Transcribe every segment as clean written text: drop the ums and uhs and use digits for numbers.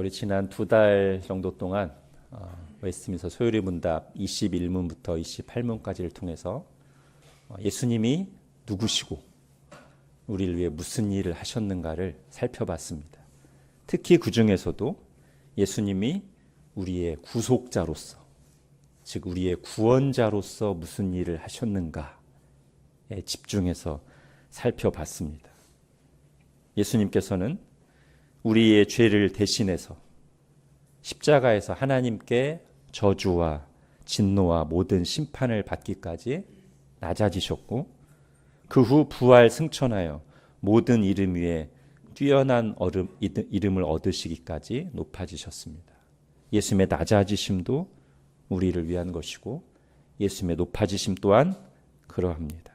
우리 지난 2달 정도 동안 웨스트민스터 소요리 문답 21문부터 28문까지를 통해서 예수님이 누구시고 우리를 위해 무슨 일을 하셨는가를 살펴봤습니다. 특히 그 중에서도 예수님이 우리의 구속자로서, 즉 우리의 구원자로서 무슨 일을 하셨는가에 집중해서 살펴봤습니다. 예수님께서는 우리의 죄를 대신해서 십자가에서 하나님께 저주와 진노와 모든 심판을 받기까지 낮아지셨고, 그 후 부활 승천하여 모든 이름 위에 뛰어난 이름을 얻으시기까지 높아지셨습니다. 예수님의 낮아지심도 우리를 위한 것이고 예수님의 높아지심 또한 그러합니다.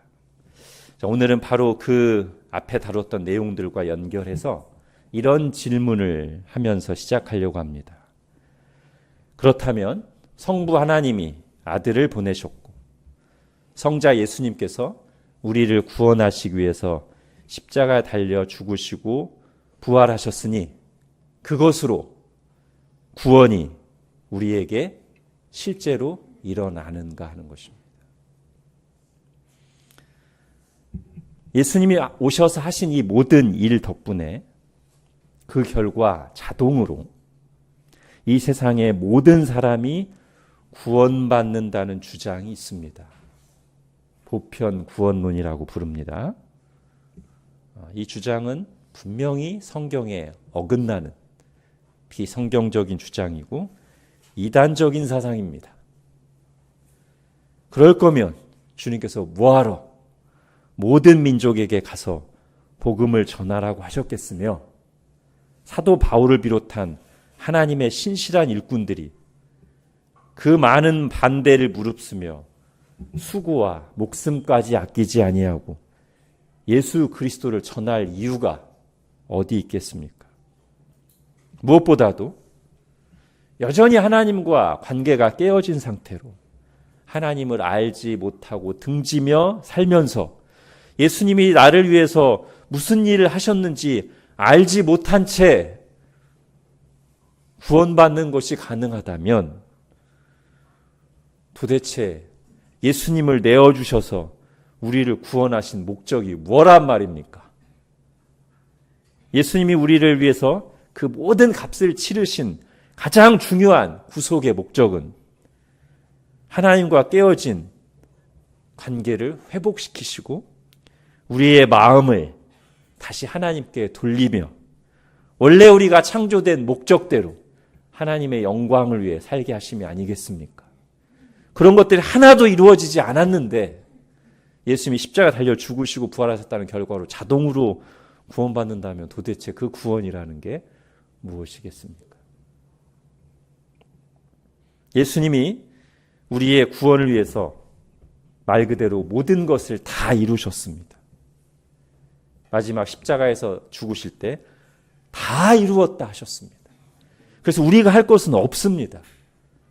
자, 오늘은 바로 그 앞에 다뤘던 내용들과 연결해서 이런 질문을 하면서 시작하려고 합니다. 그렇다면 성부 하나님이 아들을 보내셨고 성자 예수님께서 우리를 구원하시기 위해서 십자가에 달려 죽으시고 부활하셨으니 그것으로 구원이 우리에게 실제로 일어나는가 하는 것입니다. 예수님이 오셔서 하신 이 모든 일 덕분에 그 결과 자동으로 이 세상의 모든 사람이 구원받는다는 주장이 있습니다. 보편 구원론이라고 부릅니다. 이 주장은 분명히 성경에 어긋나는 비성경적인 주장이고 이단적인 사상입니다. 그럴 거면 주님께서 뭐하러 모든 민족에게 가서 복음을 전하라고 하셨겠으며 사도 바울을 비롯한 하나님의 신실한 일꾼들이 그 많은 반대를 무릅쓰며 수고와 목숨까지 아끼지 아니하고 예수 그리스도를 전할 이유가 어디 있겠습니까? 무엇보다도 여전히 하나님과 관계가 깨어진 상태로 하나님을 알지 못하고 등지며 살면서 예수님이 나를 위해서 무슨 일을 하셨는지 알지 못한 채 구원받는 것이 가능하다면 도대체 예수님을 내어주셔서 우리를 구원하신 목적이 뭐란 말입니까? 예수님이 우리를 위해서 그 모든 값을 치르신 가장 중요한 구속의 목적은 하나님과 깨어진 관계를 회복시키시고 우리의 마음을 다시 하나님께 돌리며 원래 우리가 창조된 목적대로 하나님의 영광을 위해 살게 하심이 아니겠습니까? 그런 것들이 하나도 이루어지지 않았는데 예수님이 십자가 달려 죽으시고 부활하셨다는 결과로 자동으로 구원받는다면 도대체 그 구원이라는 게 무엇이겠습니까? 예수님이 우리의 구원을 위해서 말 그대로 모든 것을 다 이루셨습니다. 마지막 십자가에서 죽으실 때 다 이루었다 하셨습니다. 그래서 우리가 할 것은 없습니다.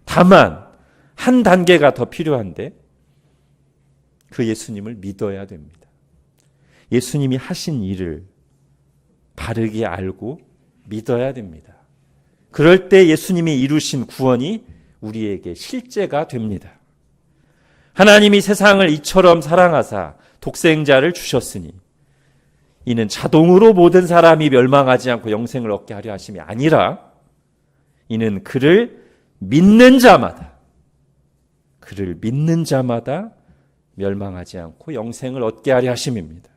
다만 한 단계가 더 필요한데 그 예수님을 믿어야 됩니다. 예수님이 하신 일을 바르게 알고 믿어야 됩니다. 그럴 때 예수님이 이루신 구원이 우리에게 실제가 됩니다. 하나님이 세상을 이처럼 사랑하사 독생자를 주셨으니 이는 자동으로 모든 사람이 멸망하지 않고 영생을 얻게 하려 하심이 아니라 이는 그를 믿는 자마다 멸망하지 않고 영생을 얻게 하려 하심입니다.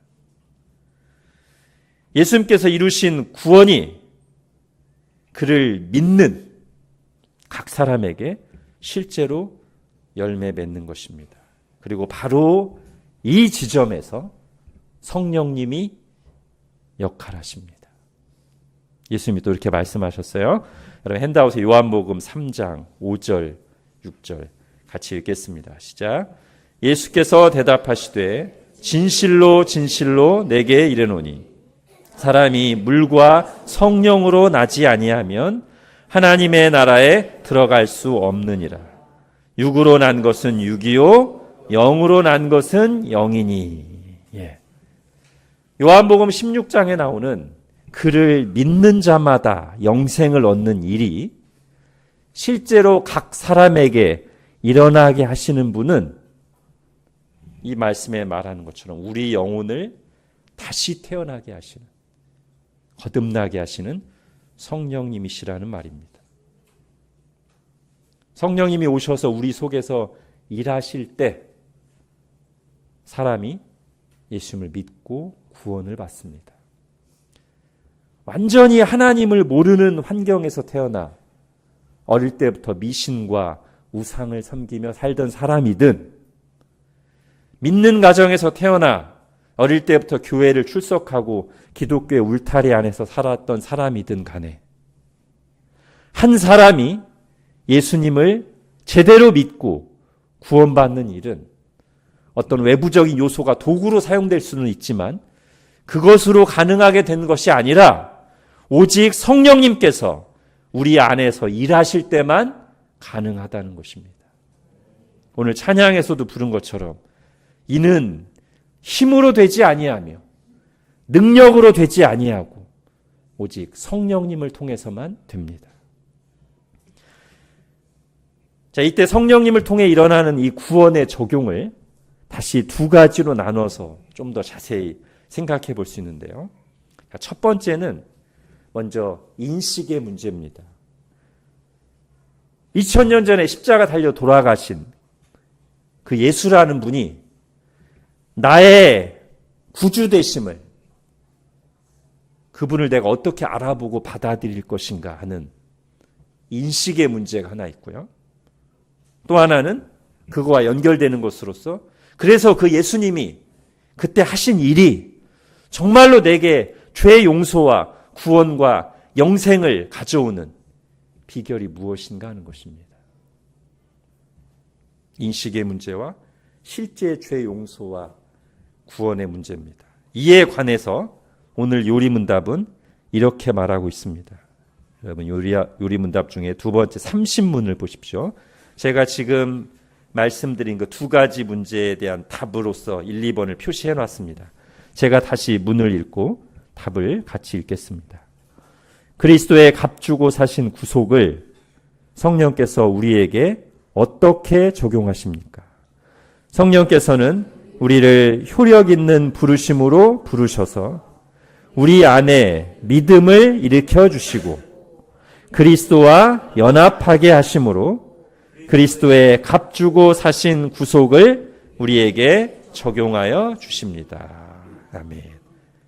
예수님께서 이루신 구원이 그를 믿는 각 사람에게 실제로 열매 맺는 것입니다. 그리고 바로 이 지점에서 성령님이 역할하십니다. 예수님이 또 이렇게 말씀하셨어요. 여러분 핸드아웃에 요한복음 3장 5절 6절 같이 읽겠습니다. 시작. 예수께서 대답하시되 진실로 진실로 내게 이르노니 사람이 물과 성령으로 나지 아니하면 하나님의 나라에 들어갈 수 없느니라. 육으로 난 것은 육이요 영으로 난 것은 영이니. 요한복음 16장에 나오는 그를 믿는 자마다 영생을 얻는 일이 실제로 각 사람에게 일어나게 하시는 분은 이 말씀에 말하는 것처럼 우리 영혼을 다시 태어나게 하시는, 거듭나게 하시는 성령님이시라는 말입니다. 성령님이 오셔서 우리 속에서 일하실 때 사람이 예수님을 믿고 구원을 받습니다. 완전히 하나님을 모르는 환경에서 태어나 어릴 때부터 미신과 우상을 섬기며 살던 사람이든, 믿는 가정에서 태어나 어릴 때부터 교회를 출석하고 기독교의 울타리 안에서 살았던 사람이든 간에 한 사람이 예수님을 제대로 믿고 구원받는 일은 어떤 외부적인 요소가 도구로 사용될 수는 있지만 그것으로 가능하게 된 것이 아니라 오직 성령님께서 우리 안에서 일하실 때만 가능하다는 것입니다. 오늘 찬양에서도 부른 것처럼 이는 힘으로 되지 아니하며 능력으로 되지 아니하고 오직 성령님을 통해서만 됩니다. 자, 이때 성령님을 통해 일어나는 이 구원의 적용을 다시 두 가지로 나눠서 좀 더 자세히 생각해 볼 수 있는데요. 첫 번째는 먼저 인식의 문제입니다. 2000년 전에 십자가 달려 돌아가신 그 예수라는 분이 나의 구주 되심을, 그분을 내가 어떻게 알아보고 받아들일 것인가 하는 인식의 문제가 하나 있고요. 또 하나는 그거와 연결되는 것으로서 그래서 그 예수님이 그때 하신 일이 정말로 내게 죄 용서와 구원과 영생을 가져오는 비결이 무엇인가 하는 것입니다. 인식의 문제와 실제 죄 용서와 구원의 문제입니다. 이에 관해서 오늘 요리문답은 이렇게 말하고 있습니다. 여러분 요리문답 중에 두 번째 30문을 보십시오. 제가 지금 말씀드린 그 두 가지 문제에 대한 답으로서 1, 2번을 표시해 놨습니다. 제가 다시 문을 읽고 답을 같이 읽겠습니다. 그리스도의 값주고 사신 구속을 성령께서 우리에게 어떻게 적용하십니까? 성령께서는 우리를 효력 있는 부르심으로 부르셔서 우리 안에 믿음을 일으켜 주시고 그리스도와 연합하게 하심으로 그리스도의 값주고 사신 구속을 우리에게 적용하여 주십니다. 아멘.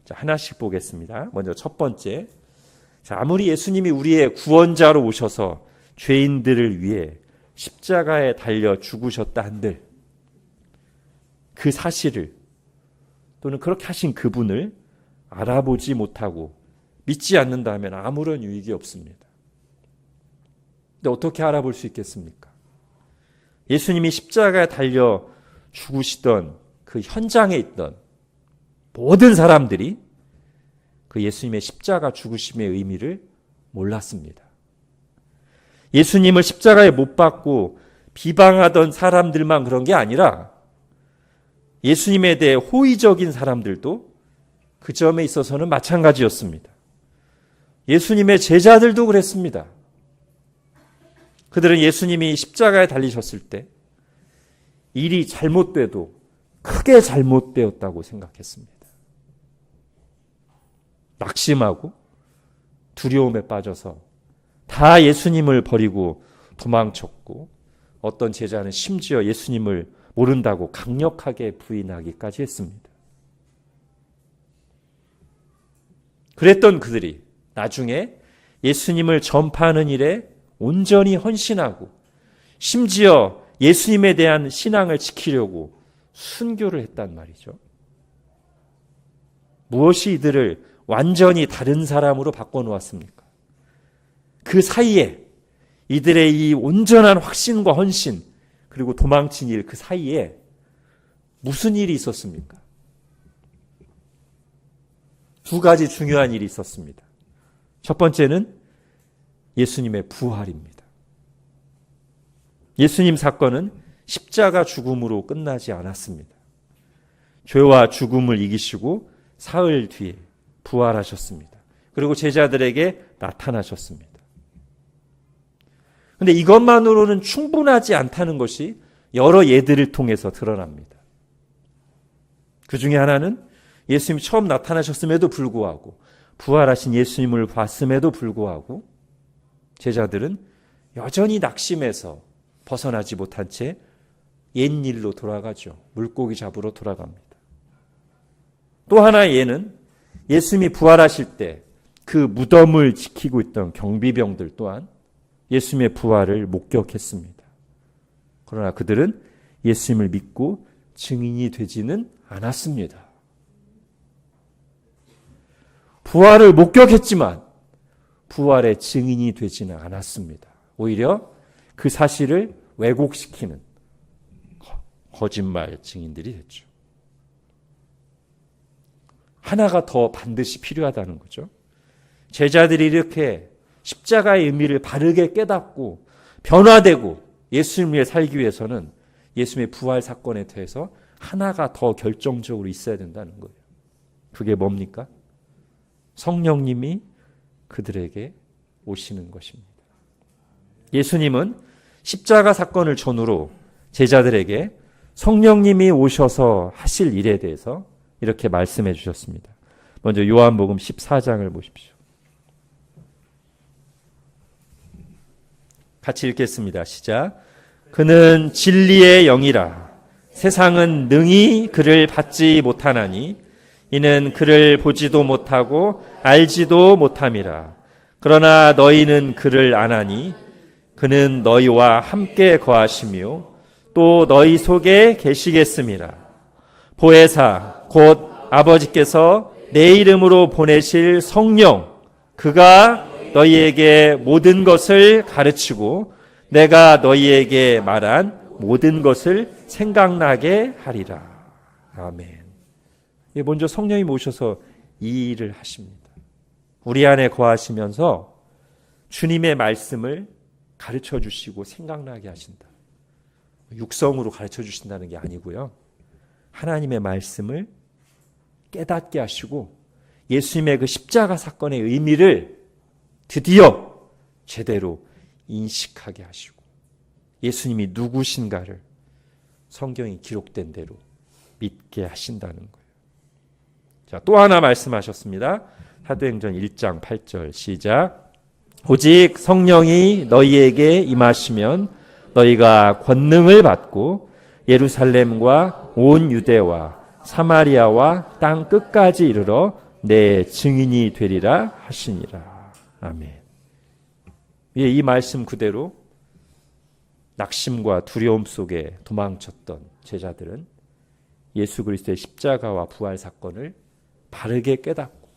자, 하나씩 보겠습니다. 먼저 첫 번째. 자, 아무리 예수님이 우리의 구원자로 오셔서 죄인들을 위해 십자가에 달려 죽으셨다 한들 그 사실을 또는 그렇게 하신 그분을 알아보지 못하고 믿지 않는다면 아무런 유익이 없습니다. 근데 어떻게 알아볼 수 있겠습니까? 예수님이 십자가에 달려 죽으시던 그 현장에 있던 모든 사람들이 그 예수님의 십자가 죽으심의 의미를 몰랐습니다. 예수님을 십자가에 못 박고 비방하던 사람들만 그런 게 아니라 예수님에 대해 호의적인 사람들도 그 점에 있어서는 마찬가지였습니다. 예수님의 제자들도 그랬습니다. 그들은 예수님이 십자가에 달리셨을 때 일이 잘못돼도 크게 잘못되었다고 생각했습니다. 낙심하고 두려움에 빠져서 다 예수님을 버리고 도망쳤고 어떤 제자는 심지어 예수님을 모른다고 강력하게 부인하기까지 했습니다. 그랬던 그들이 나중에 예수님을 전파하는 일에 온전히 헌신하고 심지어 예수님에 대한 신앙을 지키려고 순교를 했단 말이죠. 무엇이 이들을 완전히 다른 사람으로 바꿔놓았습니까? 그 사이에 이들의 이 온전한 확신과 헌신 그리고 도망친 일 그 사이에 무슨 일이 있었습니까? 두 가지 중요한 일이 있었습니다. 첫 번째는 예수님의 부활입니다. 예수님 사건은 십자가 죽음으로 끝나지 않았습니다. 죄와 죽음을 이기시고 사흘 뒤에 부활하셨습니다. 그리고 제자들에게 나타나셨습니다. 그런데 이것만으로는 충분하지 않다는 것이 여러 예들을 통해서 드러납니다. 그 중에 하나는 예수님이 처음 나타나셨음에도 불구하고 부활하신 예수님을 봤음에도 불구하고 제자들은 여전히 낙심해서 벗어나지 못한 채 옛일로 돌아가죠. 물고기 잡으러 돌아갑니다. 또 하나의 예는 예수님이 부활하실 때 그 무덤을 지키고 있던 경비병들 또한 예수님의 부활을 목격했습니다. 그러나 그들은 예수님을 믿고 증인이 되지는 않았습니다. 부활을 목격했지만 부활의 증인이 되지는 않았습니다. 오히려 그 사실을 왜곡시키는 거짓말 증인들이 됐죠. 하나가 더 반드시 필요하다는 거죠. 제자들이 이렇게 십자가의 의미를 바르게 깨닫고 변화되고 예수님을 위해 살기 위해서는 예수님의 부활 사건에 대해서 하나가 더 결정적으로 있어야 된다는 거예요. 그게 뭡니까? 성령님이 그들에게 오시는 것입니다. 예수님은 십자가 사건을 전후로 제자들에게 성령님이 오셔서 하실 일에 대해서 이렇게 말씀해 주셨습니다. 먼저 요한복음 14장을 보십시오. 같이 읽겠습니다. 시작. 그는 진리의 영이라 세상은 능히 그를 받지 못하나니 이는 그를 보지도 못하고 알지도 못함이라. 그러나 너희는 그를 아나니 그는 너희와 함께 거하시며 또 너희 속에 계시겠음이라. 보혜사 곧 아버지께서 내 이름으로 보내실 성령 그가 너희에게 모든 것을 가르치고 내가 너희에게 말한 모든 것을 생각나게 하리라. 아멘. 먼저 성령이 오셔서 이 일을 하십니다. 우리 안에 거하시면서 주님의 말씀을 가르쳐 주시고 생각나게 하신다. 육성으로 가르쳐 주신다는 게 아니고요. 하나님의 말씀을 깨닫게 하시고 예수님의 그 십자가 사건의 의미를 드디어 제대로 인식하게 하시고 예수님이 누구신가를 성경이 기록된 대로 믿게 하신다는 거예요. 자, 또 하나 말씀하셨습니다. 사도행전 1장 8절 시작. 오직 성령이 너희에게 임하시면 너희가 권능을 받고 예루살렘과 온 유대와 사마리아와 땅 끝까지 이르러 내 증인이 되리라 하시니라. 아멘. 이 말씀 그대로 낙심과 두려움 속에 도망쳤던 제자들은 예수 그리스도의 십자가와 부활 사건을 바르게 깨닫고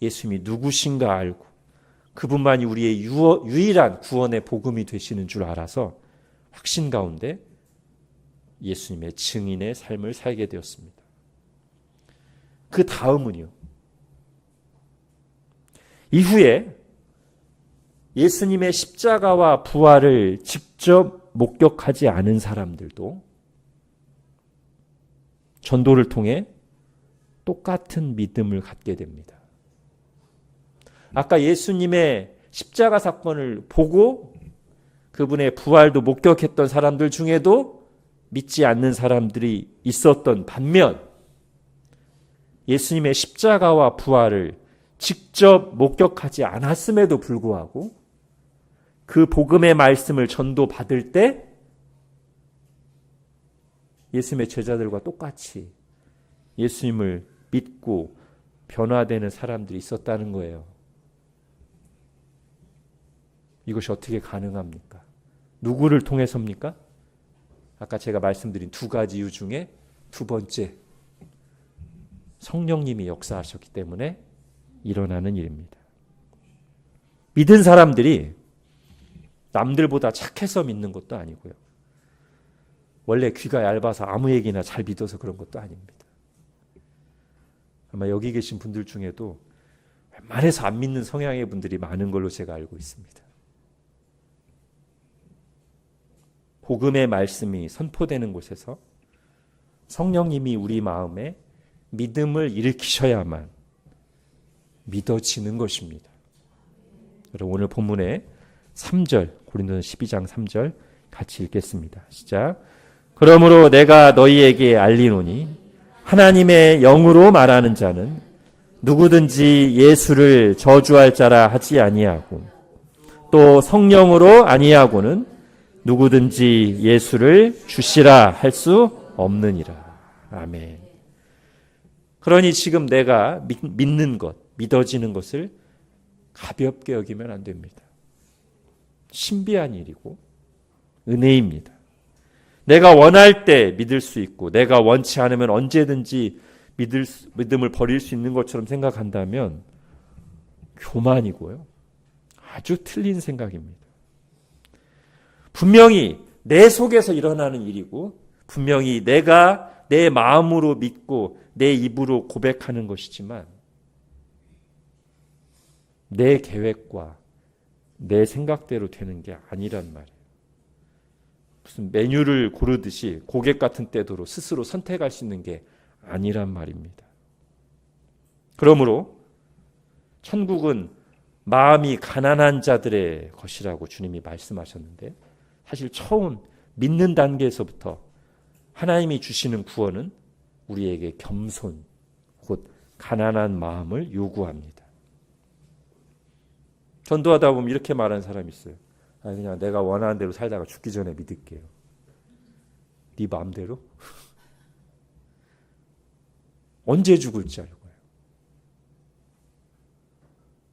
예수님이 누구신가 알고 그분만이 우리의 유일한 구원의 복음이 되시는 줄 알아서 확신 가운데 예수님의 증인의 삶을 살게 되었습니다. 그 다음은요. 이후에 예수님의 십자가와 부활을 직접 목격하지 않은 사람들도 전도를 통해 똑같은 믿음을 갖게 됩니다. 아까 예수님의 십자가 사건을 보고 그분의 부활도 목격했던 사람들 중에도 믿지 않는 사람들이 있었던 반면 예수님의 십자가와 부활을 직접 목격하지 않았음에도 불구하고 그 복음의 말씀을 전도받을 때 예수님의 제자들과 똑같이 예수님을 믿고 변화되는 사람들이 있었다는 거예요. 이것이 어떻게 가능합니까? 누구를 통해서입니까? 아까 제가 말씀드린 두 가지 이유 중에 두 번째, 성령님이 역사하셨기 때문에 일어나는 일입니다. 믿은 사람들이 남들보다 착해서 믿는 것도 아니고요. 원래 귀가 얇아서 아무 얘기나 잘 믿어서 그런 것도 아닙니다. 아마 여기 계신 분들 중에도 웬만해서 안 믿는 성향의 분들이 많은 걸로 제가 알고 있습니다. 복음의 말씀이 선포되는 곳에서 성령님이 우리 마음에 믿음을 일으키셔야만 믿어지는 것입니다. 여러분 오늘 본문의 3절, 고린도서 12장 3절 같이 읽겠습니다. 시작. 그러므로 내가 너희에게 알리노니 하나님의 영으로 말하는 자는 누구든지 예수를 저주할 자라 하지 아니하고 또 성령으로 아니하고는 누구든지 예수를 주시라 할 수 없느니라. 아멘. 그러니 지금 내가 믿는 것, 믿어지는 것을 가볍게 여기면 안 됩니다. 신비한 일이고 은혜입니다. 내가 원할 때 믿을 수 있고 내가 원치 않으면 언제든지 믿음을 버릴 수 있는 것처럼 생각한다면 교만이고요. 아주 틀린 생각입니다. 분명히 내 속에서 일어나는 일이고 분명히 내가 내 마음으로 믿고 내 입으로 고백하는 것이지만 내 계획과 내 생각대로 되는 게 아니란 말이에요. 무슨 메뉴를 고르듯이 고객 같은 때도로 스스로 선택할 수 있는 게 아니란 말입니다. 그러므로 천국은 마음이 가난한 자들의 것이라고 주님이 말씀하셨는데 사실 처음 믿는 단계에서부터 하나님이 주시는 구원은 우리에게 겸손, 곧 가난한 마음을 요구합니다. 전도하다 보면 이렇게 말하는 사람이 있어요. 그냥 내가 원하는 대로 살다가 죽기 전에 믿을게요. 네 마음대로? 언제 죽을지 알고요.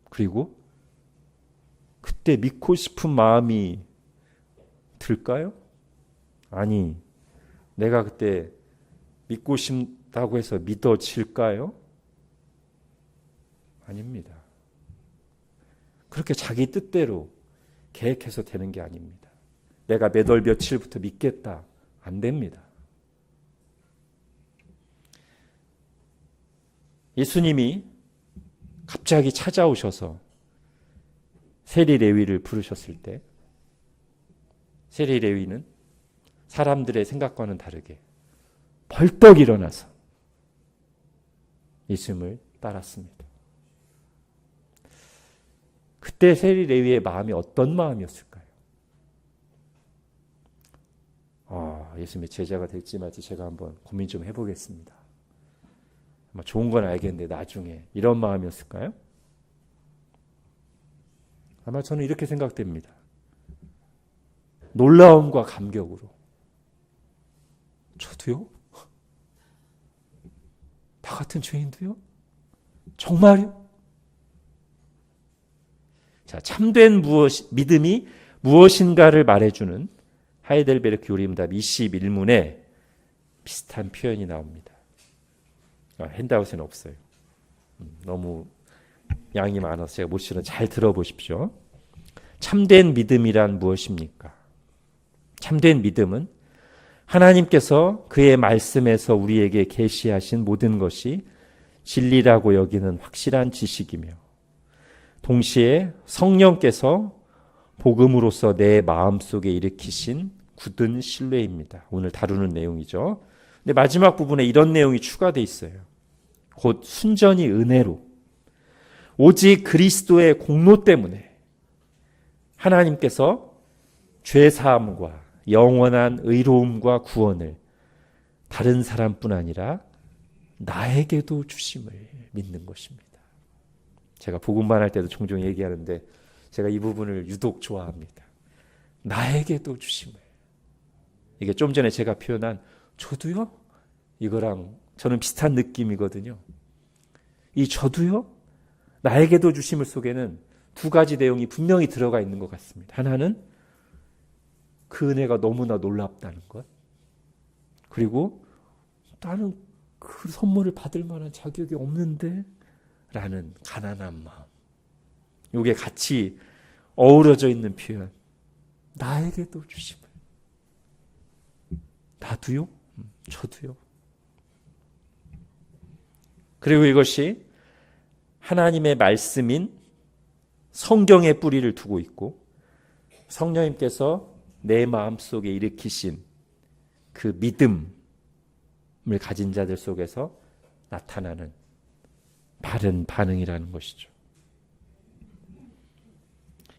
그리고 그때 믿고 싶은 마음이 들까요? 아니, 내가 그때 믿고 싶다고 해서 믿어질까요? 아닙니다. 그렇게 자기 뜻대로 계획해서 되는 게 아닙니다. 내가 몇 월 며칠부터 믿겠다. 안 됩니다. 예수님이 갑자기 찾아오셔서 세리 레위를 부르셨을 때 세리 레위는 사람들의 생각과는 다르게 벌떡 일어나서 예수님을 따랐습니다. 그때 세리 레위의 마음이 어떤 마음이었을까요? 예수님의 제자가 될지 말지 제가 한번 고민 좀 해보겠습니다. 아마 좋은 건 알겠는데 나중에 이런 마음이었을까요? 아마 저는 이렇게 생각됩니다. 놀라움과 감격으로. 저도요? 나 같은 죄인도요? 정말요? 자, 참된 믿음이 무엇인가를 말해주는 하이델베르크 요리문답 21문에 비슷한 표현이 나옵니다. 핸드아웃에는 없어요. 너무 양이 많아서 제가 못 실은 잘 들어보십시오. 참된 믿음이란 무엇입니까? 참된 믿음은 하나님께서 그의 말씀에서 우리에게 계시하신 모든 것이 진리라고 여기는 확실한 지식이며 동시에 성령께서 복음으로서 내 마음속에 일으키신 굳은 신뢰입니다. 오늘 다루는 내용이죠. 근데 마지막 부분에 이런 내용이 추가되어 있어요. 곧 순전히 은혜로 오직 그리스도의 공로 때문에 하나님께서 죄사함과 영원한 의로움과 구원을 다른 사람뿐 아니라 나에게도 주심을 믿는 것입니다. 제가 복음만 할 때도 종종 얘기하는데 제가 이 부분을 유독 좋아합니다. 나에게도 주심을. 이게 좀 전에 제가 표현한 저도요? 이거랑 저는 비슷한 느낌이거든요. 이 저도요? 나에게도 주심을 속에는 두 가지 내용이 분명히 들어가 있는 것 같습니다. 하나는 그 은혜가 너무나 놀랍다는 것. 그리고 나는 그 선물을 받을 만한 자격이 없는데 라는 가난한 마음. 이게 같이 어우러져 있는 표현. 나에게도 주심을. 나도요? 저도요. 그리고 이것이 하나님의 말씀인 성경의 뿌리를 두고 있고 성령님께서 내 마음속에 일으키신 그 믿음을 가진 자들 속에서 나타나는 바른 반응이라는 것이죠.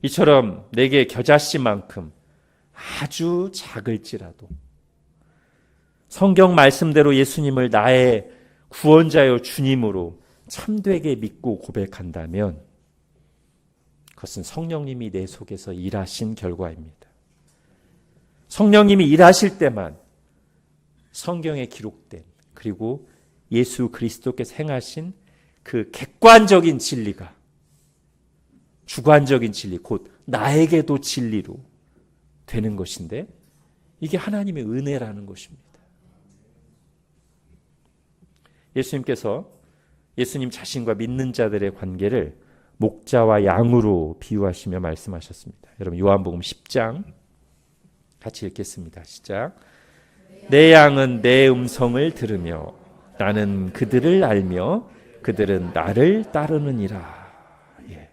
이처럼 내게 겨자씨만큼 아주 작을지라도 성경 말씀대로 예수님을 나의 구원자요 주님으로 참되게 믿고 고백한다면 그것은 성령님이 내 속에서 일하신 결과입니다. 성령님이 일하실 때만 성경에 기록된 그리고 예수 그리스도께서 행하신 그 객관적인 진리가 주관적인 진리, 곧 나에게도 진리로 되는 것인데 이게 하나님의 은혜라는 것입니다. 예수님께서 예수님 자신과 믿는 자들의 관계를 목자와 양으로 비유하시며 말씀하셨습니다. 여러분 요한복음 10장 같이 읽겠습니다. 시작. 내 양은 내 음성을 들으며 나는 그들을 알며 그들은 나를 따르느니라. 예.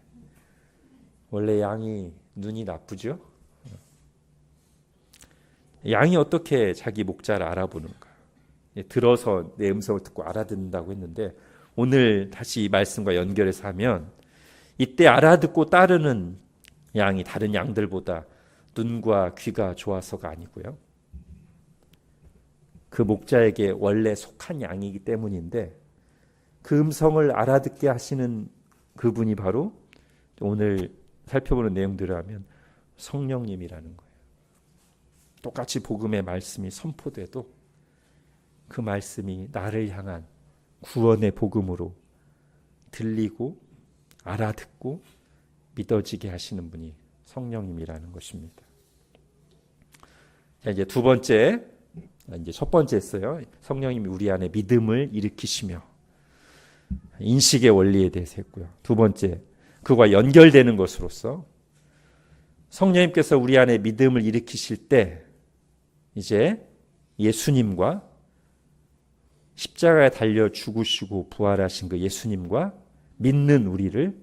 원래 양이 눈이 나쁘죠? 양이 어떻게 자기 목자를 알아보는가? 예, 들어서 내 음성을 듣고 알아듣는다고 했는데 오늘 다시 이 말씀과 연결해서 하면 이때 알아듣고 따르는 양이 다른 양들보다 눈과 귀가 좋아서가 아니고요. 그 목자에게 원래 속한 양이기 때문인데 그 음성을 알아듣게 하시는 그분이 바로 오늘 살펴보는 내용들을 하면 성령님이라는 거예요. 똑같이 복음의 말씀이 선포돼도 그 말씀이 나를 향한 구원의 복음으로 들리고 알아듣고 믿어지게 하시는 분이 성령님이라는 것입니다. 자, 이제 두 번째, 이제 첫 번째 했어요. 성령님이 우리 안에 믿음을 일으키시며 인식의 원리에 대해서 했고요. 두 번째, 그와 연결되는 것으로서 성령님께서 우리 안에 믿음을 일으키실 때 이제 예수님과 십자가에 달려 죽으시고 부활하신 그 예수님과 믿는 우리를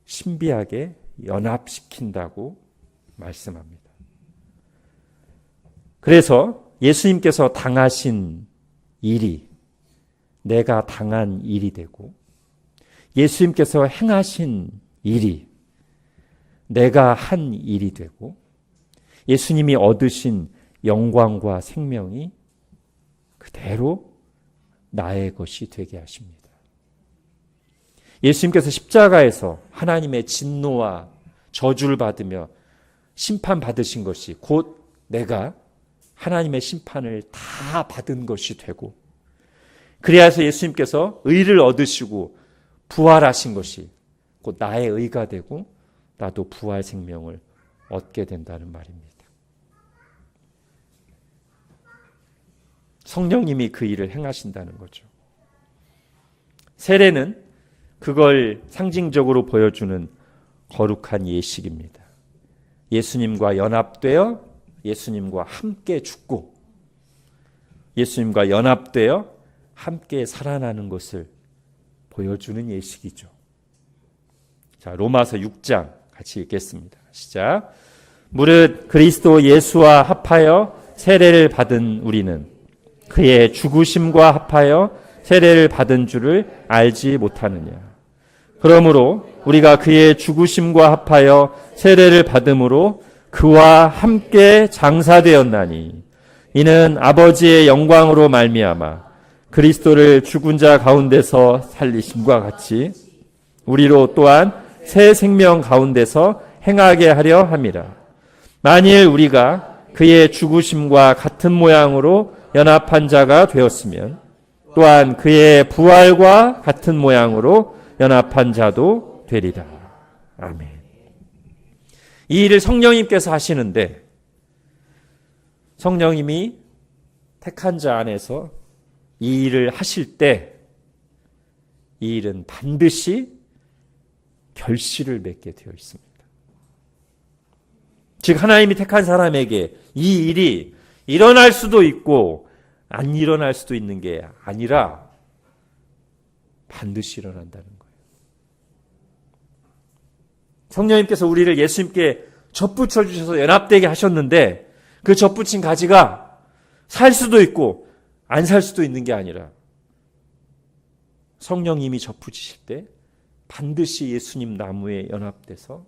신비하게 연합시킨다고 말씀합니다. 그래서 예수님께서 당하신 일이 내가 당한 일이 되고 예수님께서 행하신 일이 내가 한 일이 되고 예수님이 얻으신 영광과 생명이 그대로 나의 것이 되게 하십니다. 예수님께서 십자가에서 하나님의 진노와 저주를 받으며 심판받으신 것이 곧 내가 하나님의 심판을 다 받은 것이 되고 그래서 예수님께서 의를 얻으시고 부활하신 것이 곧 나의 의가 되고 나도 부활 생명을 얻게 된다는 말입니다. 성령님이 그 일을 행하신다는 거죠. 세례는 그걸 상징적으로 보여주는 거룩한 예식입니다. 예수님과 연합되어 예수님과 함께 죽고 예수님과 연합되어 함께 살아나는 것을 보여주는 예식이죠. 자, 로마서 6장 같이 읽겠습니다. 시작. 무릇 그리스도 예수와 합하여 세례를 받은 우리는 그의 죽으심과 합하여 세례를 받은 줄을 알지 못하느냐. 그러므로 우리가 그의 죽으심과 합하여 세례를 받음으로 그와 함께 장사되었나니 이는 아버지의 영광으로 말미암아 그리스도를 죽은 자 가운데서 살리심과 같이 우리로 또한 새 생명 가운데서 행하게 하려 함이라. 만일 우리가 그의 죽으심과 같은 모양으로 연합한 자가 되었으면 또한 그의 부활과 같은 모양으로 연합한 자도 되리라. 아멘. 이 일을 성령님께서 하시는데 성령님이 택한 자 안에서 이 일을 하실 때 이 일은 반드시 결실을 맺게 되어 있습니다. 즉 하나님이 택한 사람에게 이 일이 일어날 수도 있고 안 일어날 수도 있는 게 아니라 반드시 일어난다는 거예요. 성령님께서 우리를 예수님께 접붙여 주셔서 연합되게 하셨는데 그 접붙인 가지가 살 수도 있고 안 살 수도 있는 게 아니라 성령님이 접붙이실 때 반드시 예수님 나무에 연합돼서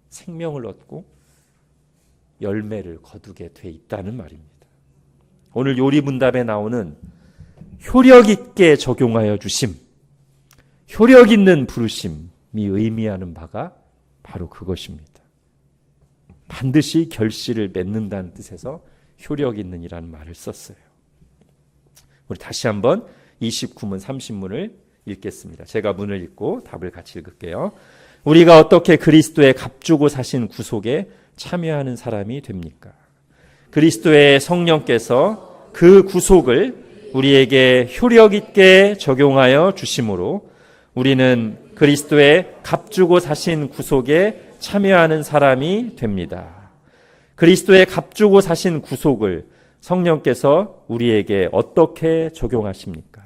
생명을 얻고 열매를 거두게 돼 있다는 말입니다. 오늘 요리문답에 나오는 효력 있게 적용하여 주심, 효력 있는 부르심이 의미하는 바가 바로 그것입니다. 반드시 결실을 맺는다는 뜻에서 효력 있는이라는 말을 썼어요. 우리 다시 한번 29문 30문을 읽겠습니다. 제가 문을 읽고 답을 같이 읽을게요. 우리가 어떻게 그리스도의 값주고 사신 구속에 참여하는 사람이 됩니까? 그리스도의 성령께서 그 구속을 우리에게 효력 있게 적용하여 주심으로 우리는 그리스도의 값주고 사신 구속에 참여하는 사람이 됩니다. 그리스도의 값주고 사신 구속을 성령께서 우리에게 어떻게 적용하십니까?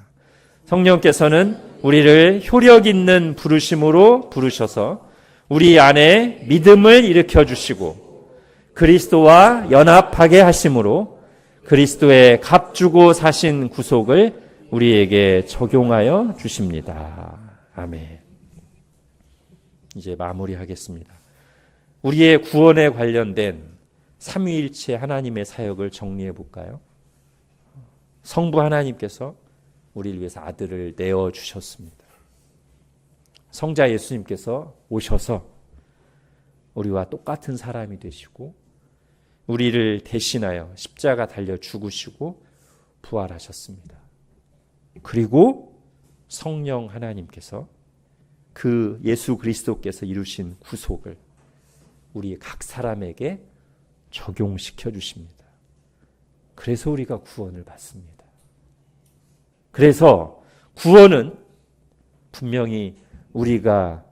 성령께서는 우리를 효력 있는 부르심으로 부르셔서 우리 안에 믿음을 일으켜 주시고 그리스도와 연합하게 하심으로 그리스도의 값주고 사신 구속을 우리에게 적용하여 주십니다. 아멘. 이제 마무리하겠습니다. 우리의 구원에 관련된 삼위일체 하나님의 사역을 정리해 볼까요? 성부 하나님께서 우리를 위해서 아들을 내어주셨습니다. 성자 예수님께서 오셔서 우리와 똑같은 사람이 되시고 우리를 대신하여 십자가 달려 죽으시고 부활하셨습니다. 그리고 성령 하나님께서 그 예수 그리스도께서 이루신 구속을 우리 각 사람에게 적용시켜 주십니다. 그래서 우리가 구원을 받습니다. 그래서 구원은 분명히 우리가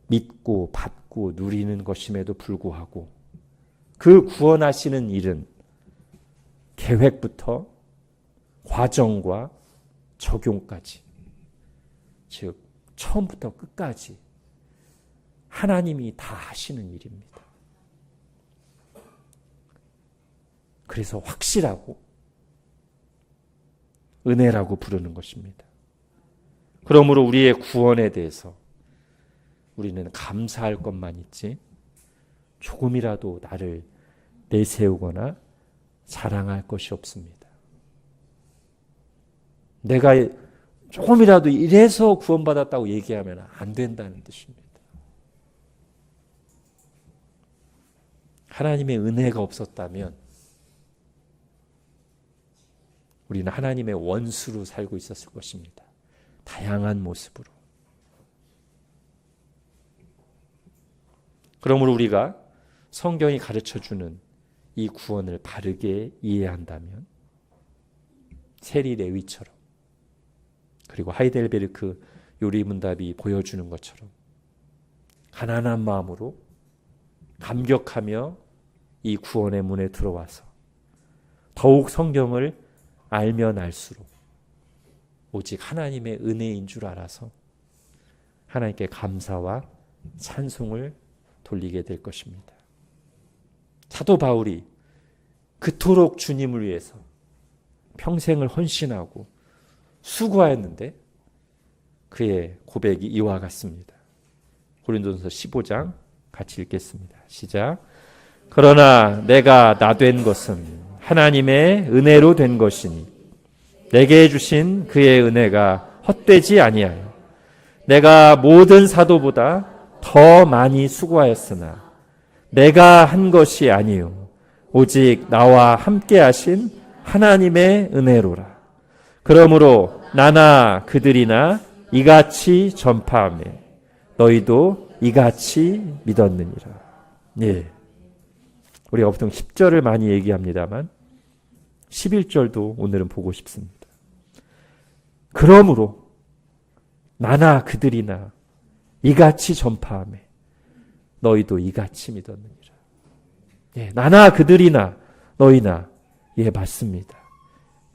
믿고 받고 누리는 것임에도 불구하고 그 구원하시는 일은 계획부터 과정과 적용까지, 즉 처음부터 끝까지 하나님이 다 하시는 일입니다. 그래서 확실하고 은혜라고 부르는 것입니다. 그러므로 우리의 구원에 대해서 우리는 감사할 것만 있지 조금이라도 나를 내세우거나 자랑할 것이 없습니다. 내가 조금이라도 이래서 구원받았다고 얘기하면 안 된다는 뜻입니다. 하나님의 은혜가 없었다면 우리는 하나님의 원수로 살고 있었을 것입니다. 다양한 모습으로. 그러므로 우리가 성경이 가르쳐주는 이 구원을 바르게 이해한다면 세리 레위처럼 그리고 하이델베르크 요리문답이 보여주는 것처럼 가난한 마음으로 감격하며 이 구원의 문에 들어와서 더욱 성경을 알면 알수록 오직 하나님의 은혜인 줄 알아서 하나님께 감사와 찬송을 돌리게 될 것입니다. 사도 바울이 그토록 주님을 위해서 평생을 헌신하고 수고하였는데 그의 고백이 이와 같습니다. 고린도전서 15장 같이 읽겠습니다. 시작. 그러나 내가 나 된 것은 하나님의 은혜로 된 것이니 내게 주신 그의 은혜가 헛되지 아니하여 내가 모든 사도보다 더 많이 수고하였으나 내가 한 것이 아니요 오직 나와 함께 하신 하나님의 은혜로라. 그러므로 나나 그들이나 이같이 전파하며 너희도 이같이 믿었느니라. 예. 우리가 보통 10절을 많이 얘기합니다만 11절도 오늘은 보고 싶습니다. 그러므로 나나 그들이나 이같이 전파하며 너희도 이같이 믿었느니라. 예, 나나 그들이나 너희나 예 맞습니다.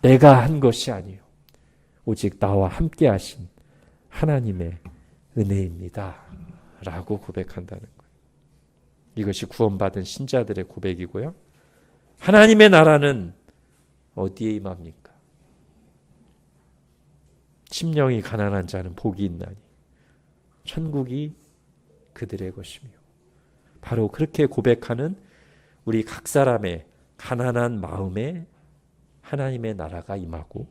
내가 한 것이 아니요 오직 나와 함께 하신 하나님의 은혜입니다. 라고 고백한다는 거예요. 이것이 구원받은 신자들의 고백이고요. 하나님의 나라는 어디에 임합니까? 심령이 가난한 자는 복이 있나니 천국이 그들의 것이며. 바로 그렇게 고백하는 우리 각 사람의 가난한 마음에 하나님의 나라가 임하고,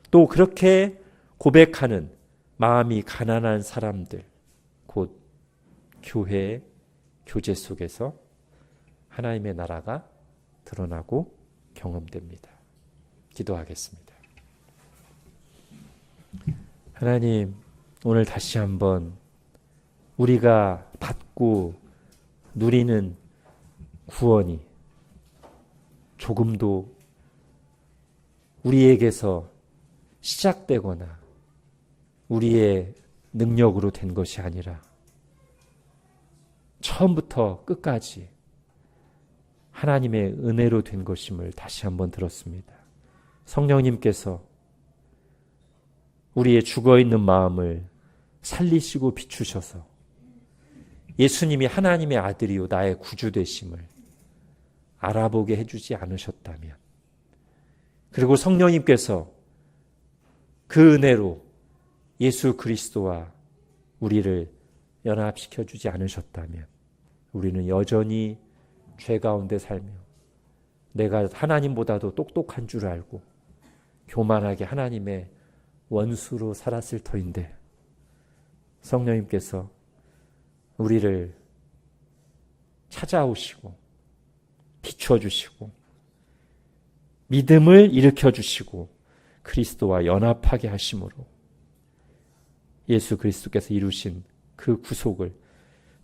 또 그렇게 고백하는 마음이 가난한 사람들, 곧 교회, 교제 속에서 하나님의 나라가 드러나고 경험됩니다. 기도하겠습니다. 하나님, 오늘 다시 한번 우리가 받고 누리는 구원이 조금도 우리에게서 시작되거나 우리의 능력으로 된 것이 아니라 처음부터 끝까지 하나님의 은혜로 된 것임을 다시 한번 들었습니다. 성령님께서 우리의 죽어있는 마음을 살리시고 비추셔서 예수님이 하나님의 아들이요 나의 구주 되심을 알아보게 해주지 않으셨다면, 그리고 성령님께서 그 은혜로 예수 그리스도와 우리를 연합시켜 주지 않으셨다면 우리는 여전히 죄 가운데 살며 내가 하나님보다도 똑똑한 줄 알고 교만하게 하나님의 원수로 살았을 터인데, 성령님께서 우리를 찾아오시고 비춰주시고 믿음을 일으켜주시고 그리스도와 연합하게 하심으로 예수 그리스도께서 이루신 그 구속을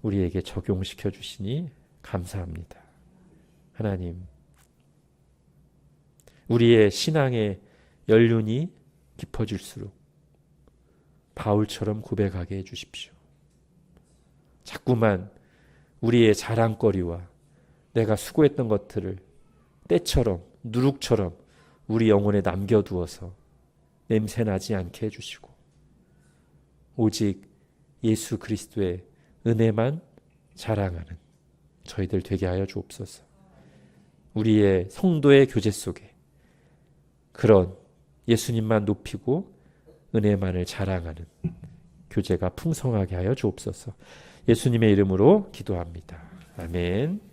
우리에게 적용시켜 주시니 감사합니다. 하나님, 우리의 신앙의 연륜이 깊어질수록 바울처럼 고백하게 해주십시오. 자꾸만 우리의 자랑거리와 내가 수고했던 것들을 때처럼 누룩처럼 우리 영혼에 남겨두어서 냄새나지 않게 해주시고 오직 예수 그리스도의 은혜만 자랑하는 저희들 되게 하여 주옵소서. 우리의 성도의 교제 속에 그런 예수님만 높이고 은혜만을 자랑하는 교제가 풍성하게 하여 주옵소서. 예수님의 이름으로 기도합니다. 아멘.